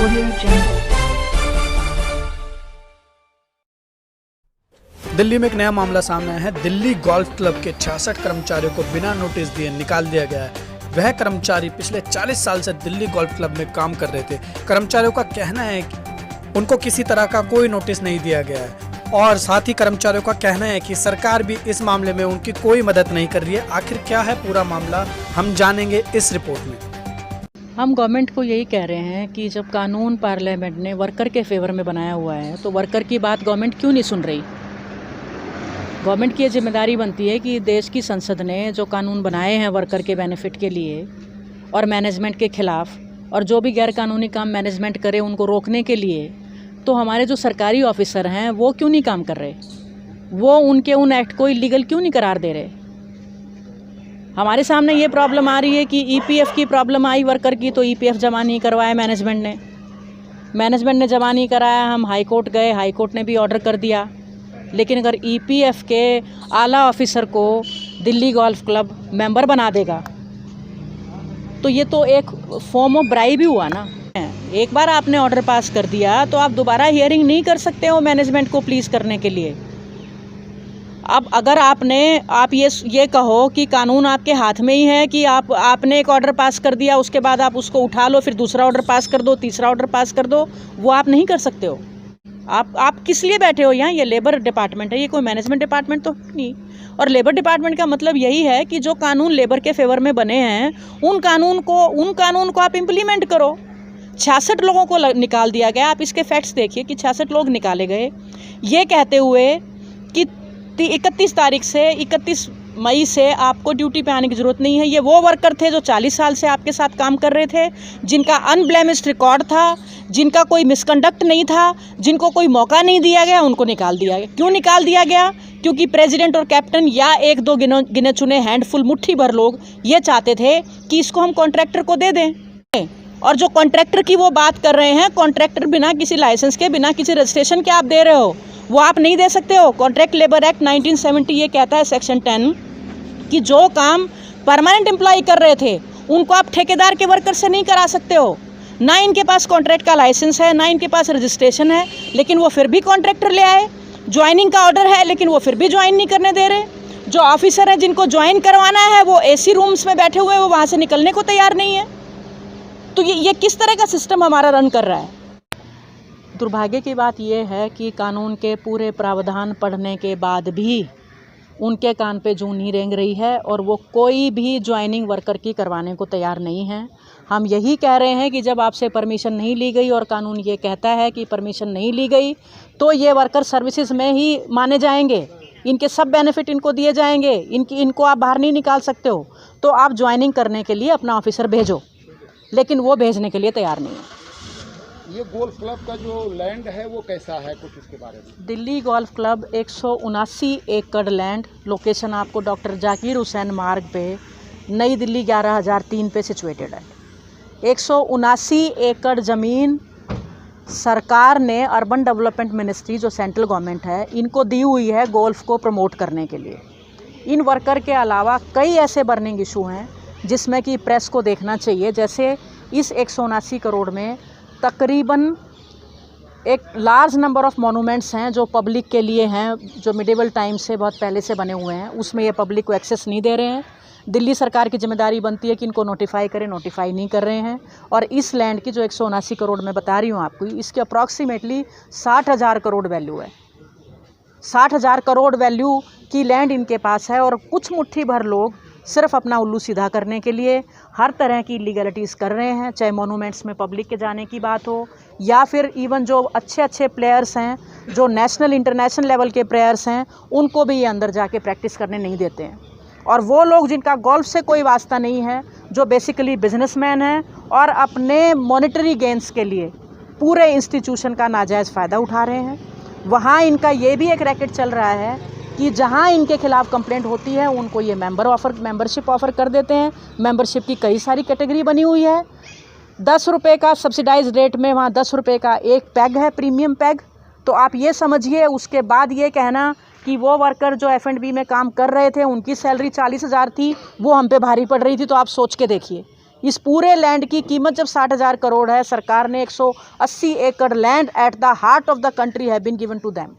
Audio Jungle। Delhi में एक नया मामला सामने आया है। दिल्ली गोल्फ क्लब के 66 कर्मचारियों को बिना नोटिस दिए निकाल दिया गया है। वह कर्मचारी पिछले 40 साल से दिल्ली गोल्फ क्लब में काम कर रहे थे। कर्मचारियों का कहना है कि उनको किसी तरह का कोई नोटिस नहीं दिया गया है और साथ ही कर्मचारियों का कहना है कि सरकार भी इस मामले में उनकी कोई मदद नहीं कर रही है। आखिर क्या है पूरा मामला, हम जानेंगे इस रिपोर्ट में। हम गवर्नमेंट को यही कह रहे हैं कि जब कानून पार्लियामेंट ने वर्कर के फेवर में बनाया हुआ है तो वर्कर की बात गवर्नमेंट क्यों नहीं सुन रही। गवर्नमेंट की ये जिम्मेदारी बनती है कि देश की संसद ने जो कानून बनाए हैं वर्कर के बेनिफिट के लिए और मैनेजमेंट के खिलाफ, और जो भी गैर कानूनी काम मैनेजमेंट करे उनको रोकने के लिए, तो हमारे जो सरकारी ऑफिसर हैं वो क्यों नहीं काम कर रहे, वो उनके उन एक्ट को इलीगल क्यों नहीं करार दे रहे। हमारे सामने ये प्रॉब्लम आ रही है कि ईपीएफ की प्रॉब्लम आई वर्कर की, तो ईपीएफ जमा नहीं करवाया मैनेजमेंट ने जमा नहीं कराया। हम हाई कोर्ट गए, हाई कोर्ट ने भी ऑर्डर कर दिया, लेकिन अगर ईपीएफ के आला ऑफिसर को दिल्ली गोल्फ क्लब मेंबर बना देगा तो ये तो एक फॉर्म ऑफ ब्राइब ही हुआ ना। एक बार आपने ऑर्डर पास कर दिया तो आप दोबारा हियरिंग नहीं कर सकते हो मैनेजमेंट को प्लीज़ करने के लिए। अब अगर आप ये कहो कि कानून आपके हाथ में ही है कि आपने एक ऑर्डर पास कर दिया, उसके बाद आप उसको उठा लो, फिर दूसरा ऑर्डर पास कर दो, तीसरा ऑर्डर पास कर दो, वो आप नहीं कर सकते हो। आप किस लिए बैठे हो यहाँ? ये लेबर डिपार्टमेंट है, ये कोई मैनेजमेंट डिपार्टमेंट तो नहीं। और लेबर डिपार्टमेंट का मतलब यही है कि जो कानून लेबर के फेवर में बने हैं उन कानून को आप इम्प्लीमेंट करो। 66 लोगों को निकाल दिया गया। आप इसके फैक्ट्स देखिए कि 66 लोग निकाले गए ये कहते हुए कि 31 मई से आपको ड्यूटी पे आने की ज़रूरत नहीं है। ये वो वर्कर थे जो 40 साल से आपके साथ काम कर रहे थे, जिनका अनब्लेमिश्ड रिकॉर्ड था, जिनका कोई मिसकंडक्ट नहीं था, जिनको कोई मौका नहीं दिया गया, उनको निकाल दिया गया। क्यों निकाल दिया गया? क्योंकि प्रेसिडेंट और कैप्टन या एक दो गिने चुने हैंडफुल मुट्ठी भर लोग ये चाहते थे कि इसको हम कॉन्ट्रैक्टर को दे दें। और जो कॉन्ट्रैक्टर की वो बात कर रहे हैं, कॉन्ट्रैक्टर बिना किसी लाइसेंस के, बिना किसी रजिस्ट्रेशन के आप दे रहे हो, वो आप नहीं दे सकते हो। कॉन्ट्रैक्ट लेबर एक्ट 1970 ये कहता है सेक्शन 10 कि जो काम परमानेंट एम्प्लॉय कर रहे थे उनको आप ठेकेदार के वर्कर से नहीं करा सकते हो। ना इनके पास कॉन्ट्रैक्ट का लाइसेंस है, ना इनके पास रजिस्ट्रेशन है, लेकिन वो फिर भी कॉन्ट्रैक्टर ले आए। ज्वाइनिंग का ऑर्डर है लेकिन वो फिर भी ज्वाइन नहीं करने दे रहे। जो ऑफिसर हैं जिनको ज्वाइन करवाना है वो एसी रूम्स में बैठे हुए हैं, वो वहाँ से निकलने को तैयार नहीं है। तो ये किस तरह का सिस्टम हमारा रन कर रहा है? दुर्भाग्य की बात यह है कि कानून के पूरे प्रावधान पढ़ने के बाद भी उनके कान पे जूं नहीं रेंग रही है और वो कोई भी ज्वाइनिंग वर्कर की करवाने को तैयार नहीं है। हम यही कह रहे हैं कि जब आपसे परमिशन नहीं ली गई और कानून ये कहता है कि परमिशन नहीं ली गई तो ये वर्कर सर्विसेज में ही माने जाएंगे, इनके सब बेनिफिट इनको दिए जाएंगे, इनको आप बाहर नहीं निकाल सकते हो। तो आप ज्वाइनिंग करने के लिए अपना ऑफिसर भेजो, लेकिन वो भेजने के लिए तैयार नहीं है। ये गोल्फ क्लब का जो लैंड है वो कैसा है, कुछ इसके बारे में? दिल्ली गोल्फ क्लब 179 एकड़ लैंड, लोकेशन आपको डॉक्टर जाकिर हुसैन मार्ग पे, नई दिल्ली 11,003 पे सिचुएटेड है। 179 एकड़ ज़मीन सरकार ने अर्बन डेवलपमेंट मिनिस्ट्री जो सेंट्रल गवर्नमेंट है इनको दी हुई है गोल्फ को प्रमोट करने के लिए। इन वर्कर के अलावा कई ऐसे बर्निंग इशू हैं जिसमें कि प्रेस को देखना चाहिए। जैसे इस 179 करोड़ में तकरीबन एक लार्ज नंबर ऑफ मोनूमेंट्स हैं जो पब्लिक के लिए हैं, जो मिडिवल टाइम से बहुत पहले से बने हुए हैं, उसमें ये पब्लिक को एक्सेस नहीं दे रहे हैं। दिल्ली सरकार की जिम्मेदारी बनती है कि इनको नोटिफाई करें, नोटिफाई नहीं कर रहे हैं। और इस लैंड की जो 179 करोड़ मैं बता रही हूँ आपको, इसके अप्रॉक्सीमेटली 60,000 करोड़ वैल्यू है। 60,000 करोड़ वैल्यू की लैंड इनके पास है और कुछ मुट्ठी भर लोग सिर्फ अपना उल्लू सीधा करने के लिए हर तरह की इलीगलिटीज़ कर रहे हैं, चाहे मोनूमेंट्स में पब्लिक के जाने की बात हो या फिर इवन जो अच्छे प्लेयर्स हैं, जो नेशनल इंटरनेशनल लेवल के प्लेयर्स हैं, उनको भी ये अंदर जाके प्रैक्टिस करने नहीं देते हैं। और वो लोग जिनका गोल्फ से कोई वास्ता नहीं है, जो बेसिकली बिजनेसमैन हैं और अपने मॉनेटरी गेन्स के लिए पूरे इंस्टीट्यूशन का नाजायज़ फ़ायदा उठा रहे हैं, वहाँ इनका ये भी एक रैकेट चल रहा है कि जहां इनके खिलाफ कंप्लेंट होती है उनको ये मेंबरशिप ऑफ़र कर देते हैं। मेंबरशिप की कई सारी कैटेगरी बनी हुई है। 10 रुपये का सब्सिडाइज रेट में वहाँ 10 रुपये का एक पैग है, प्रीमियम पैग। तो आप ये समझिए, उसके बाद ये कहना कि वो वर्कर जो F&B में काम कर रहे थे उनकी सैलरी 40,000 थी, वो हम पे भारी पड़ रही थी। तो आप सोच के देखिए इस पूरे लैंड की कीमत जब 60,000 करोड़ है, सरकार ने 180 एकड़ land at the heart of the country have been given to them,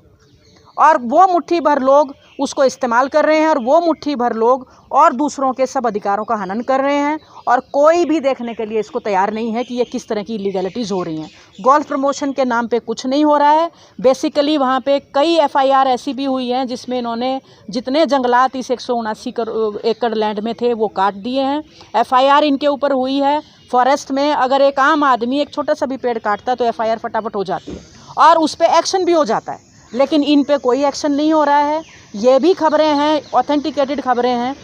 और वो मुट्ठी भर लोग उसको इस्तेमाल कर रहे हैं, और वो मुट्ठी भर लोग और दूसरों के सब अधिकारों का हनन कर रहे हैं, और कोई भी देखने के लिए इसको तैयार नहीं है कि ये किस तरह की इलीगैलिटीज़ हो रही हैं। गोल्फ प्रमोशन के नाम पे कुछ नहीं हो रहा है। बेसिकली वहाँ पे कई FIR ऐसी भी हुई हैं जिसमें इन्होंने जितने जंगलात इस 179 एकड़ लैंड में थे वो काट दिए हैं। FIR इनके ऊपर हुई है फॉरेस्ट में, अगर एक आम आदमी एक छोटा सा भी पेड़ काटता है तो FIR फटाफट हो जाती है और उस पर एक्शन भी हो जाता है, लेकिन इन पे कोई एक्शन नहीं हो रहा है। ये भी खबरें हैं, ऑथेंटिकेटेड खबरें हैं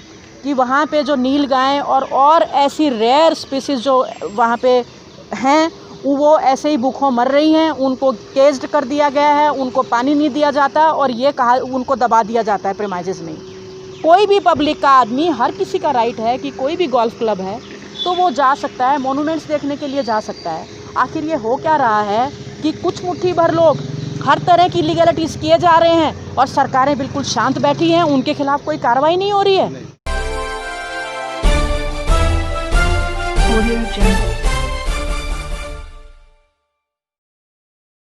कि वहाँ पे जो नील गाय और ऐसी रेयर स्पीसीज जो वहाँ पे हैं वो ऐसे ही भूखों मर रही हैं, उनको केज्ड कर दिया गया है, उनको पानी नहीं दिया जाता और ये कहा उनको दबा दिया जाता है प्रेमाइजेस में। कोई भी पब्लिक का आदमी, हर किसी का राइट है कि कोई भी गोल्फ क्लब है तो वो जा सकता है, मोनूमेंट्स देखने के लिए जा सकता है। आखिर ये हो क्या रहा है कि कुछ मुट्ठी भर लोग हर तरह की लीगलिटीज़ किए जा रहे हैं और सरकारें बिल्कुल शांत बैठी हैं, उनके खिलाफ कोई कार्रवाई नहीं हो रही है।